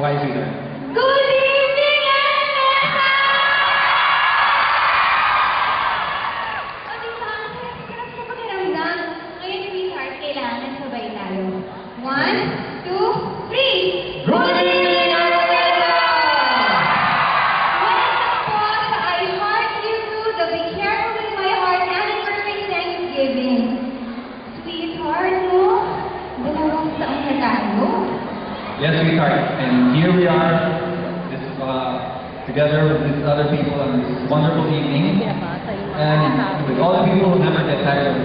Why, sweetheart? Good evening, Ernesto! O diba, sarap sa pakiramdam. Ngayon, sweetheart, kailangan sabay tayo. 1, 2, 3! Good evening, Ernesto! Welcome po sa I Heart You Too, the Be Careful With My Heart Anniversary Thanksgiving. Sweetheart, no? Dalawang taon na tayo. Yes, sweetheart. And here we are, this, together with these other people on this wonderful evening. And with all the people who never get tired of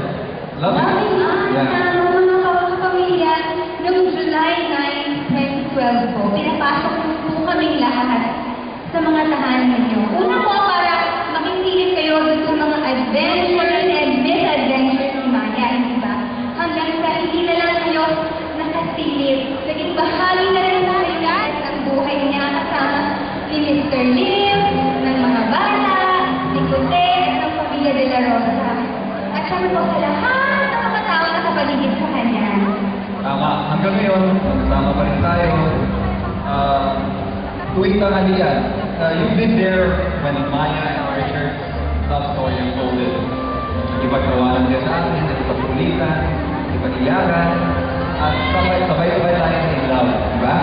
loving us. Yeah. Mga kapamilya, noong July 9, 2012 po, pinapasok po kaming lahat sa mga tahanan ninyo. Una po para makikinig kayo dun sa mga adventures and misadventures ni Maya, di ba? Hanggang sa hindi na lang kayo nakasilip. Naging bahagi na rin tayo lahat ng buhay niya kasama ni Mr. Lim, ng mga bata, ni Jose, at ng pamilya de la Rosa. At kami po sa lahat ng mga tao na kapaligid sa kanya. Tama. Hanggang ngayon, kasama pa rin tayo. Tuwing tanghalian, you've been there when Maya and Archer's love story unfolded. Ipagkawalan ka sa akin, ipagpulitan, ipag-iyakan, at sabay-sabay tayo in love, di ba?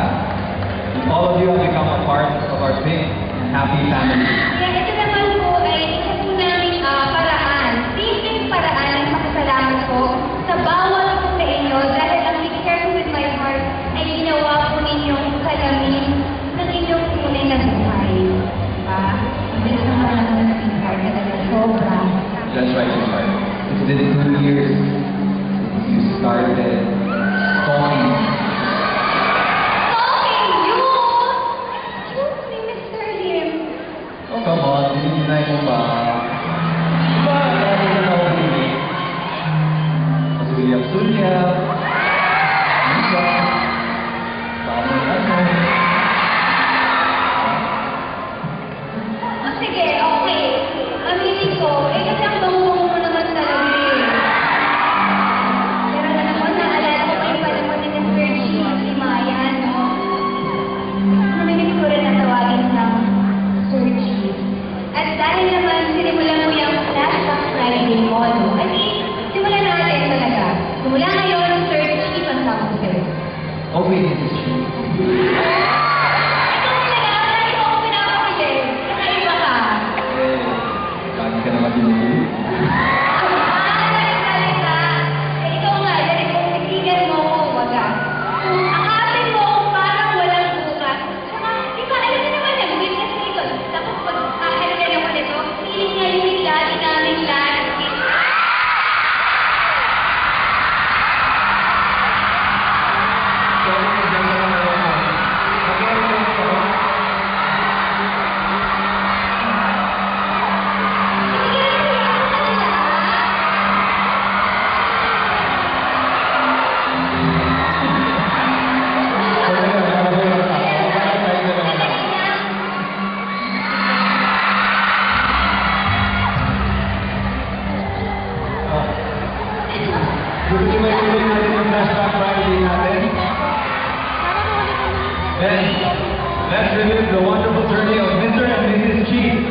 And all of you have become a part of our big and happy family. Kaya ito naman po ay isa po namin paraan, simpleng paraan ng pakasalamat po sa bawat po sa inyo dahil ang Be Careful With My Heart ay ginawa po ninyong salamin ng inyong tunay na buhay. Diba? Ang bilis naman lang ng sweetheart na talaga sobra. That's right, sweetheart. It's been 2 years since you started talking. Talking you! Excuse me, Mr. Lim. Oh, come on, hindi mo ba? Diba, dahil na nakahuli. Masulyap-sulyap. Misa. Paano. O sige, okay. Aminin ko, kasi ang bango mo naman talaga eh. Pero alam mo, naalala ko kayo pala mo din ng Sir G, si Maya, no? Naminig ko rin na tawagin ng Sir G. At dahil naman, sinimulan mo yung Flashback Friday mo, no? I mean, simulan natin talaga. Simula ngayon, Sir G, ang tawag ko sa'yo. Okay, this is true. Ikaw talaga, lagi mo ako pinapakili. Kakaiba ka. Lagi ka naman din. Ikaw nga, dahil kung titigan mo ko, waga. Kung akapin mo kung parang walang bukas, saka, di ba, alam mo naman yan, witness na ito. Tapos pag ano na naman ito, feeling nga yung dati namin lahat. Gusto niyo may tuloy natin yung Flashback Friday natin? Then, let's relive the wonderful journey of Mr. and Mrs. Cheese.